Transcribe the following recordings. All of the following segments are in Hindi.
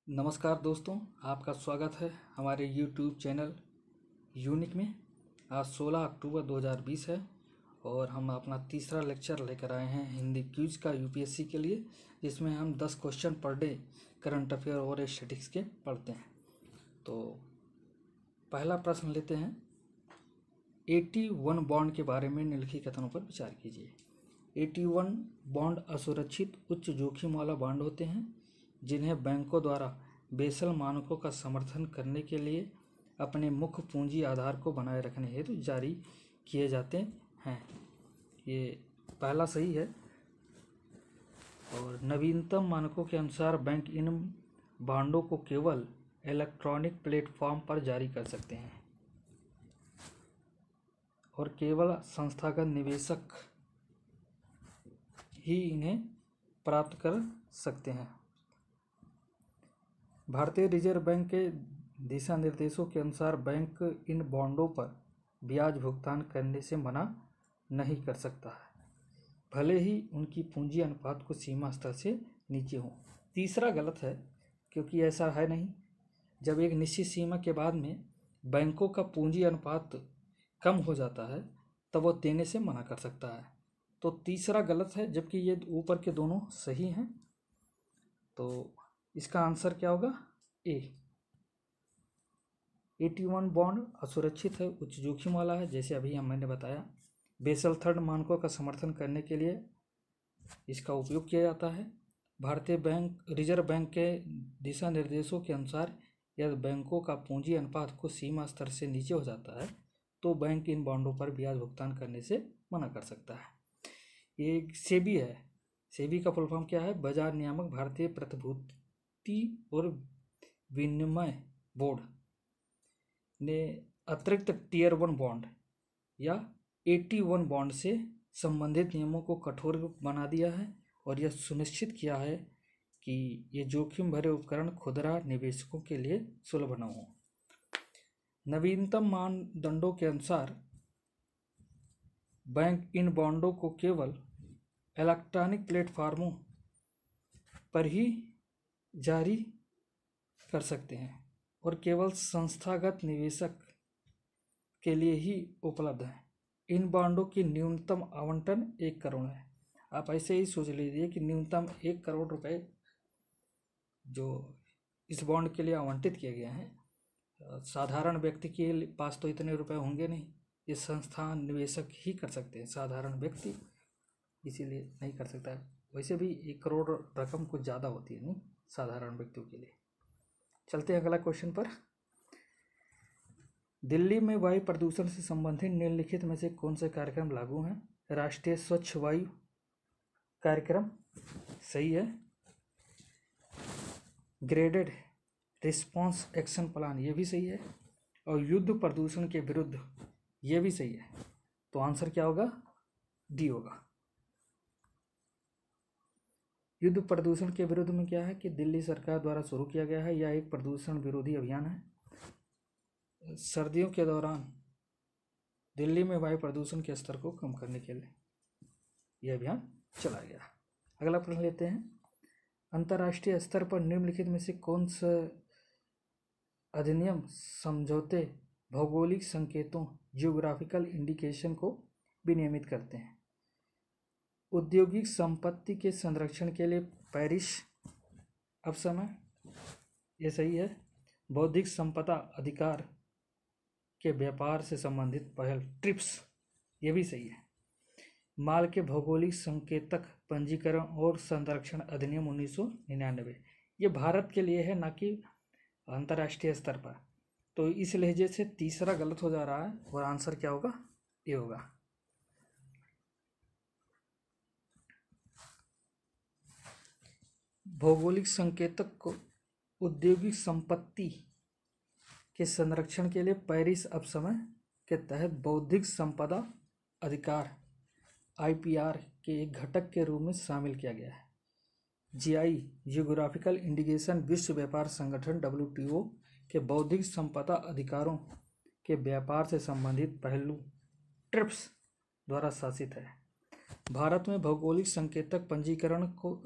नमस्कार दोस्तों, आपका स्वागत है हमारे YouTube चैनल यूनिक में। आज 16 अक्टूबर 2020 है और हम अपना तीसरा लेक्चर लेकर आए हैं हिंदी क्विज का यूपीएससी के लिए, जिसमें हम 10 question per day current affair और स्टैटिस्टिक्स के पढ़ते हैं। तो पहला प्रश्न लेते हैं। 81 बॉन्ड के बारे में निम्नलिखित कथनों पर विचार कीजिए। 81 बॉन्ड असुरक्षित उच्च जोखिम वाला बॉन्ड होते हैं जिन्हें बैंकों द्वारा बेसल मानकों का समर्थन करने के लिए अपने मुख्य पूंजी आधार को बनाए रखने हेतु जारी किए जाते हैं। ये पहला सही है। और नवीनतम मानकों के अनुसार बैंक इन बॉन्डों को केवल इलेक्ट्रॉनिक प्लेटफॉर्म पर जारी कर सकते हैं और केवल संस्थागत निवेशक ही इन्हें प्राप्त कर सकते हैं। भारतीय रिजर्व बैंक के दिशा निर्देशों के अनुसार बैंक इन बॉन्डों पर ब्याज भुगतान करने से मना नहीं कर सकता है, भले ही उनकी पूंजी अनुपात को सीमा स्तर से नीचे हो। तीसरा गलत है, क्योंकि ऐसा है नहीं। जब एक निश्चित सीमा के बाद में बैंकों का पूंजी अनुपात कम हो जाता है तब वो देने से मना कर सकता है। तो तीसरा गलत है, जबकि ये ऊपर के दोनों सही हैं। तो इसका आंसर क्या होगा? ए। 81 बॉन्ड असुरक्षित है, उच्च जोखिम वाला है, जैसे अभी मैंने बताया। बेसल थर्ड मानकों का समर्थन करने के लिए इसका उपयोग किया जाता है। भारतीय रिजर्व बैंक के दिशा निर्देशों के अनुसार यदि बैंकों का पूंजी अनुपात को सीमा स्तर से नीचे हो जाता है तो बैंक इन बॉन्डों पर ब्याज भुगतान करने से मना कर सकता है। ये सेबी है। सेबी का फुल फॉर्म क्या है? बाजार नियामक भारतीय प्रतिभूति और विनिमय बोर्ड ने अतिरिक्त टियर 1 बॉन्ड या 81 बॉन्ड से संबंधित नियमों को कठोर बना दिया है और यह सुनिश्चित किया है कि ये जोखिम भरे उपकरण खुदरा निवेशकों के लिए सुलभ न हो। नवीनतम मानदंडों के अनुसार बैंक इन बॉन्डों को केवल इलेक्ट्रॉनिक प्लेटफॉर्मों पर ही जारी कर सकते हैं और केवल संस्थागत निवेशक के लिए ही उपलब्ध है। इन बॉन्डों की न्यूनतम आवंटन 1 करोड़ है। आप ऐसे ही सोच लीजिए कि न्यूनतम 1 करोड़ रुपए जो इस बॉन्ड के लिए आवंटित किए गए हैं। साधारण व्यक्ति के पास तो इतने रुपए होंगे नहीं, ये संस्थान निवेशक ही कर सकते हैं, साधारण व्यक्ति इसीलिए नहीं कर सकता है। वैसे भी 1 करोड़ रकम कुछ ज़्यादा होती है नहीं साधारण व्यक्तियों के लिए। चलते हैं अगला क्वेश्चन पर। दिल्ली में वायु प्रदूषण से संबंधित निम्नलिखित में से कौन से कार्यक्रम लागू हैं? राष्ट्रीय स्वच्छ वायु कार्यक्रम सही है। ग्रेडेड रिस्पांस एक्शन प्लान ये भी सही है। और युद्ध प्रदूषण के विरुद्ध ये भी सही है। तो आंसर क्या होगा? डी होगा। युद्ध प्रदूषण के विरुद्ध में क्या है कि दिल्ली सरकार द्वारा शुरू किया गया है। यह एक प्रदूषण विरोधी अभियान है। सर्दियों के दौरान दिल्ली में वायु प्रदूषण के स्तर को कम करने के लिए यह अभियान चलाया गया। अगला प्रश्न लेते हैं। अंतर्राष्ट्रीय स्तर पर निम्नलिखित में से कौन सा अधिनियम समझौते भौगोलिक संकेतों जियोग्राफिकल इंडिकेशन को विनियमित करते हैं? औद्योगिक संपत्ति के संरक्षण के लिए पेरिस उपसमय ये सही है। बौद्धिक संपदा अधिकार के व्यापार से संबंधित पहल ट्रिप्स ये भी सही है। माल के भौगोलिक संकेतक पंजीकरण और संरक्षण अधिनियम 1999 ये भारत के लिए है, ना कि अंतर्राष्ट्रीय स्तर पर। तो इस लहजे से तीसरा गलत हो जा रहा है और आंसर क्या होगा? ये होगा। भौगोलिक संकेतक को औद्योगिक संपत्ति के संरक्षण के लिए पेरिस उपसमय के तहत बौद्धिक संपदा अधिकार IPR के एक घटक के रूप में शामिल किया गया है। GI जियोग्राफिकल इंडिकेशन विश्व व्यापार संगठन WTO के बौद्धिक संपदा अधिकारों के व्यापार से संबंधित पहलू ट्रिप्स द्वारा शासित है। भारत में भौगोलिक संकेतक पंजीकरण को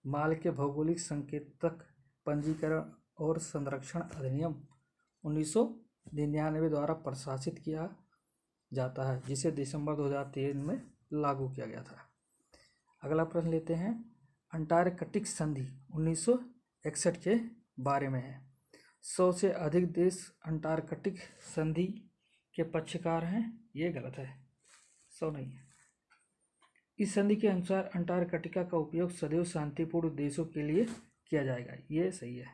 माल के भौगोलिक संकेतक पंजीकरण और संरक्षण अधिनियम 1999 द्वारा प्रशासित किया जाता है, जिसे दिसंबर 2003 में लागू किया गया था। अगला प्रश्न लेते हैं, अंटार्कटिक संधि 1961 के बारे में है। 100 से अधिक देश अंटार्कटिक संधि के पक्षकार हैं, ये गलत है, 100 नहीं है। इस संधि के अनुसार अंटार्कटिका का उपयोग सदैव शांतिपूर्ण देशों के लिए किया जाएगा, ये सही है।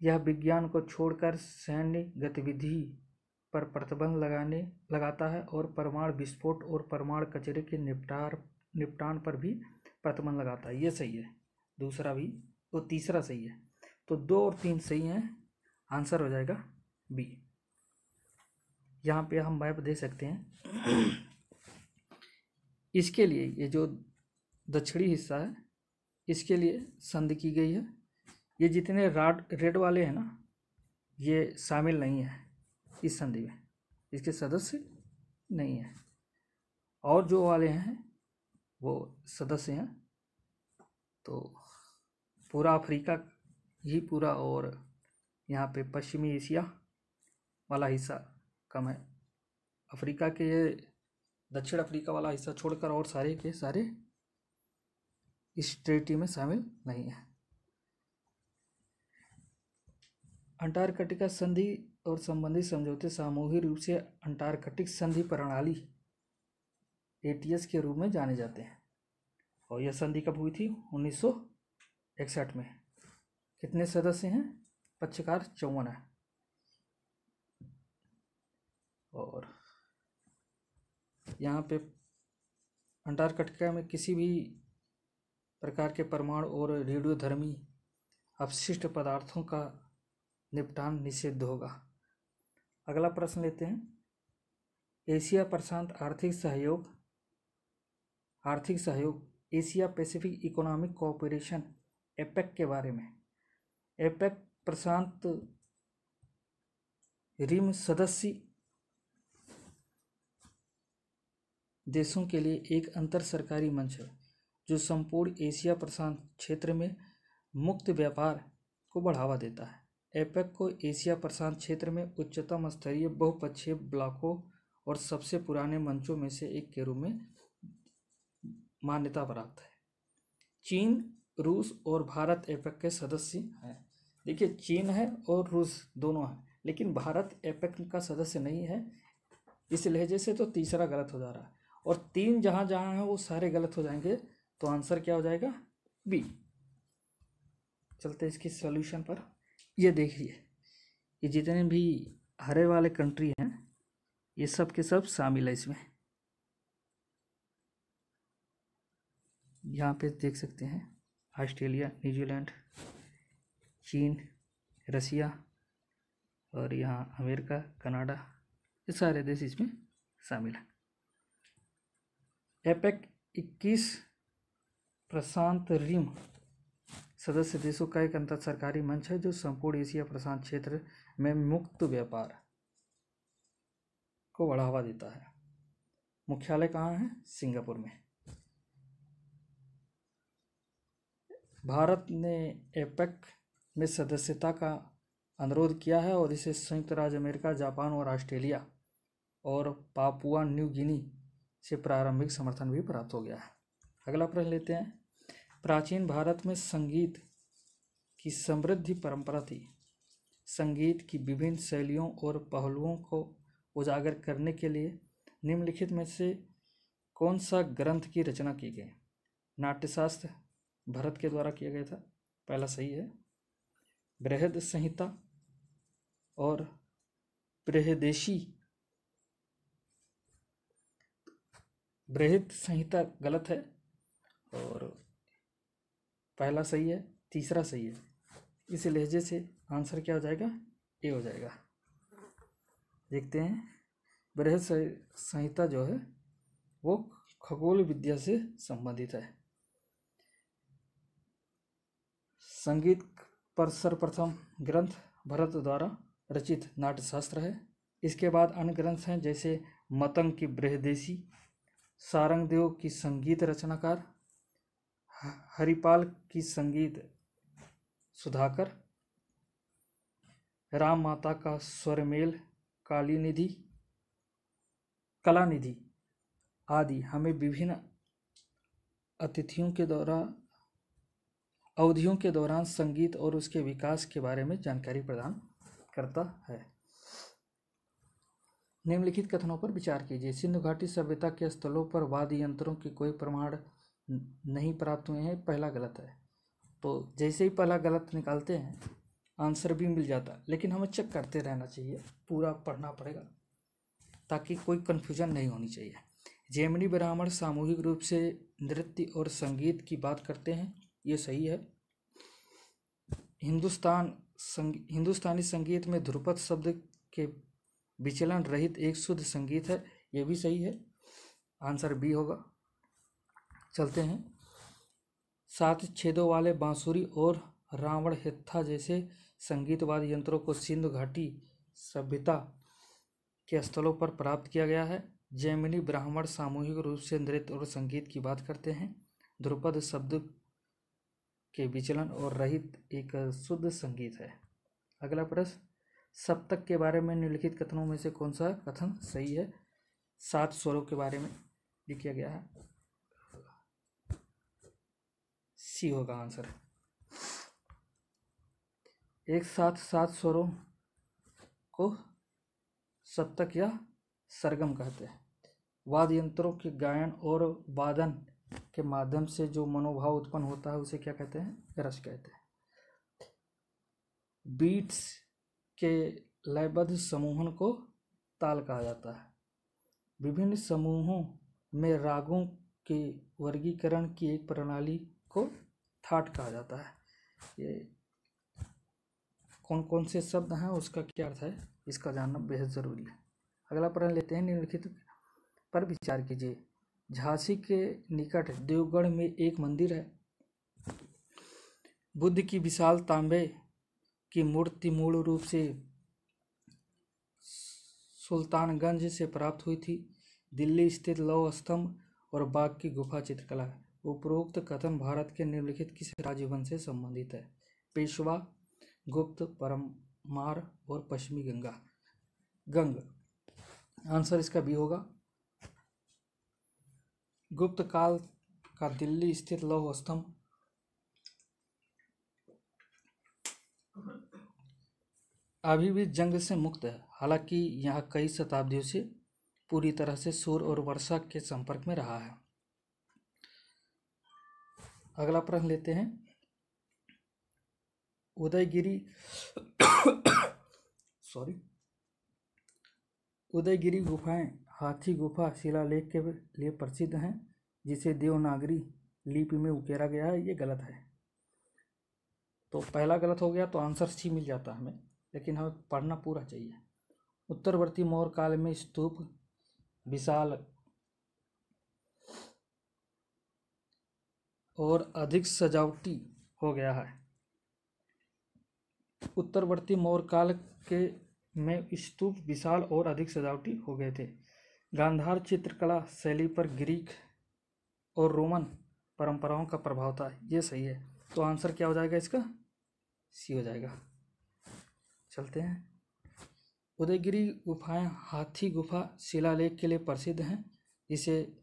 यह विज्ञान को छोड़कर सैन्य गतिविधि पर प्रतिबंध लगाता है और परमाणु विस्फोट और परमाणु कचरे के निपटान पर भी प्रतिबंध लगाता है, ये सही है। दूसरा भी तो तीसरा सही है, तो 2 और 3 सही हैं, आंसर हो जाएगा बी। यहाँ पे हम मैप दे सकते हैं। इसके लिए ये जो दक्षिणी हिस्सा है इसके लिए संधि की गई है। ये जितने रेड वाले हैं ना, ये शामिल नहीं है इस संधि में, इसके सदस्य नहीं है, और जो वाले हैं वो सदस्य हैं। तो पूरा अफ्रीका ही पूरा, और यहाँ पे पश्चिमी एशिया वाला हिस्सा कम है। अफ्रीका के ये दक्षिण अफ्रीका वाला हिस्सा छोड़कर और सारे के सारे इस ट्रीटी में शामिल नहीं है। अंटार्कटिका संधि और संबंधित समझौते सामूहिक रूप से अंटार्कटिक संधि प्रणाली ATS के रूप में जाने जाते हैं। और यह संधि कब हुई थी? 1961 में। कितने सदस्य हैं? पक्षकार 54 है। और यहाँ पे अंटार्कटिका में किसी भी प्रकार के परमाणु और रेडियोधर्मी अपशिष्ट पदार्थों का निपटान निषिद्ध होगा। अगला प्रश्न लेते हैं, एशिया प्रशांत आर्थिक सहयोग Asia Pacific economic cooperation APEC के बारे में। एपेक प्रशांत रिम सदस्य देशों के लिए एक अंतर सरकारी मंच है जो संपूर्ण एशिया प्रशांत क्षेत्र में मुक्त व्यापार को बढ़ावा देता है। एपेक को एशिया प्रशांत क्षेत्र में उच्चतम स्तरीय बहुपक्षीय ब्लॉकों और सबसे पुराने मंचों में से एक के रूप में मान्यता प्राप्त है। चीन, रूस और भारत एपेक के सदस्य हैं। देखिए, चीन है और रूस दोनों हैं, लेकिन भारत एपेक का सदस्य नहीं है। इस लहजे से तो तीसरा गलत हो जा रहा है, और 3 जहाँ जहाँ हैं वो सारे गलत हो जाएंगे, तो आंसर क्या हो जाएगा? बी। चलते इसके सॉल्यूशन पर। ये देखिए, ये जितने भी हरे वाले कंट्री हैं ये सब के सब शामिल है इसमें। यहाँ पे देख सकते हैं ऑस्ट्रेलिया, न्यूजीलैंड, चीन, रसिया और यहाँ अमेरिका, कनाडा, ये सारे देश इसमें शामिल हैं। एपेक 21 प्रशांत रिम सदस्य देशों का एक अंतर सरकारी मंच है जो संपूर्ण एशिया प्रशांत क्षेत्र में मुक्त व्यापार को बढ़ावा देता है। मुख्यालय कहाँ है? सिंगापुर में। भारत ने एपेक में सदस्यता का अनुरोध किया है और इसे संयुक्त राज्य अमेरिका, जापान और ऑस्ट्रेलिया और पापुआ न्यू गिनी से प्रारंभिक समर्थन भी प्राप्त हो गया है। अगला प्रश्न लेते हैं, प्राचीन भारत में संगीत की समृद्ध परंपरा थी। संगीत की विभिन्न शैलियों और पहलुओं को उजागर करने के लिए निम्नलिखित में से कौन सा ग्रंथ की रचना की गई? नाट्यशास्त्र भरत के द्वारा किया गया था, पहला सही है। बृहद संहिता और बृहदेशी। बृहद संहिता गलत है और पहला सही है, तीसरा सही है। इस लहजे से आंसर क्या हो जाएगा? ए हो जाएगा। देखते हैं, बृहद संहिता जो है वो खगोल विद्या से संबंधित है। संगीत पर सर्वप्रथम ग्रंथ भरत द्वारा रचित नाट्यशास्त्र है। इसके बाद अन्य ग्रंथ हैं जैसे मतंग की बृहदेशी, सारंगदेव की संगीत रचनाकार, हरिपाल की संगीत सुधाकर, राम माता का स्वरमेल, कलानिधि आदि हमें विभिन्न अवधियों के दौरान संगीत और उसके विकास के बारे में जानकारी प्रदान करता है। निम्नलिखित कथनों पर विचार कीजिए। सिंधु घाटी सभ्यता के स्थलों पर वाद्य यंत्रों के कोई प्रमाण नहीं प्राप्त हुए हैं, पहला गलत है। तो जैसे ही पहला गलत निकालते हैं आंसर भी मिल जाता है, लेकिन हमें चेक करते रहना चाहिए, पूरा पढ़ना पड़ेगा ताकि कोई कन्फ्यूजन नहीं होनी चाहिए। जैमिनी ब्राह्मण सामूहिक रूप से नृत्य और संगीत की बात करते हैं, ये सही है। हिंदुस्तानी संगीत में ध्रुपद शब्द के विचलन रहित एक शुद्ध संगीत है, ये भी सही है, आंसर बी होगा। चलते हैं। 7 छेदों वाले बांसुरी और रावण हित्था जैसे संगीत वाद्य यंत्रों को सिंधु घाटी सभ्यता के स्थलों पर प्राप्त किया गया है। जैमिनी ब्राह्मण सामूहिक रूप से नृत्य और संगीत की बात करते हैं। ध्रुपद शब्द के विचलन और रहित एक शुद्ध संगीत है। अगला प्रश्न, सप्तक के बारे में निम्नलिखित कथनों में से कौन सा कथन सही है? 7 स्वरों के बारे में लिखा गया है, सी होगा आंसर। एक साथ 7 स्वरों को सप्तक या सरगम कहते हैं। वाद्य यंत्रों के गायन और वादन के माध्यम से जो मनोभाव उत्पन्न होता है उसे क्या कहते हैं? रस कहते हैं। बीट्स के लयबद्ध समूहन को ताल कहा जाता है। विभिन्न समूहों में रागों के वर्गीकरण की एक प्रणाली को थाट कहा जाता है। ये कौन कौन से शब्द हैं, उसका क्या अर्थ है, इसका जानना बेहद ज़रूरी है। अगला प्रश्न लेते हैं। निम्नलिखित पर विचार कीजिए। झांसी के निकट देवगढ़ में एक मंदिर है। बुद्ध की विशाल तांबे की मूर्ति मूल रूप से सुल्तानगंज से प्राप्त हुई थी। दिल्ली स्थित लौह स्तंभ और बाघ की गुफा चित्रकला है। उपरोक्त कथन भारत के निम्नलिखित किस राजवंश से संबंधित है? पेशवा, गुप्त, परमार और पश्चिमी गंग। आंसर इसका बी होगा। गुप्त काल का दिल्ली स्थित लौह स्तंभ अभी भी जंग से मुक्त है, हालांकि यह कई शताब्दियों से पूरी तरह से सूर्य और वर्षा के संपर्क में रहा है। अगला प्रश्न लेते हैं। उदयगिरी गुफाएं हाथी गुफा शिलालेख के लिए प्रसिद्ध हैं, जिसे देवनागरी लिपि में उकेरा गया है, ये गलत है। तो पहला गलत हो गया, तो आंसर सी मिल जाता हमें, लेकिन हमें पढ़ना पूरा चाहिए। उत्तरवर्ती मौर्य काल में स्तूप विशाल और अधिक सजावटी हो गया है। उत्तरवर्ती मौर्य काल के में स्तूप विशाल और अधिक सजावटी हो गए थे। गांधार चित्रकला शैली पर ग्रीक और रोमन परंपराओं का प्रभाव था, ये सही है। तो आंसर क्या हो जाएगा इसका? सी हो जाएगा। चलते हैं। उदयगिरी गुफाएं हाथी गुफा शिलालेख के लिए प्रसिद्ध हैं, जिसे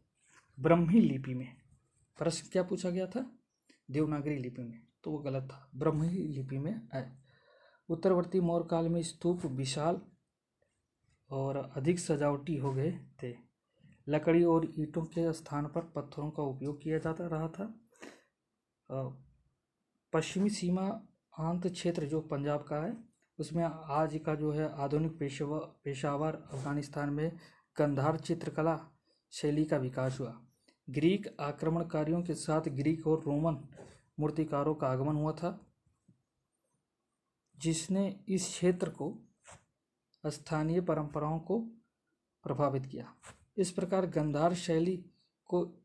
ब्रह्मी लिपि में, प्रश्न क्या पूछा गया था? देवनागरी लिपि में, तो वो गलत था, ब्रह्मी लिपि में है। उत्तरवर्ती मौर्य काल में स्तूप विशाल और अधिक सजावटी हो गए थे। लकड़ी और ईंटों के स्थान पर पत्थरों का उपयोग किया जाता रहा था। पश्चिमी सीमा आंत क्षेत्र जो पंजाब का है, उसमें आज का जो है आधुनिक पेशावर अफगानिस्तान में गंधार चित्रकला शैली का विकास हुआ। ग्रीक आक्रमणकारियों के साथ ग्रीक और रोमन मूर्तिकारों का आगमन हुआ था, जिसने इस क्षेत्र को स्थानीय परंपराओं को प्रभावित किया। इस प्रकार गंधार शैली को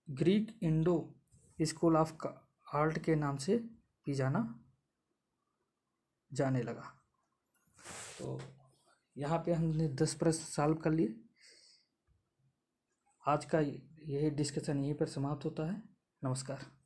Greek Indo school of art के नाम से भी जाने लगा। तो यहाँ पे हमने 10 प्रश्न सॉल्व कर लिए। आज का यह डिस्कशन यहीं पर समाप्त होता है। नमस्कार।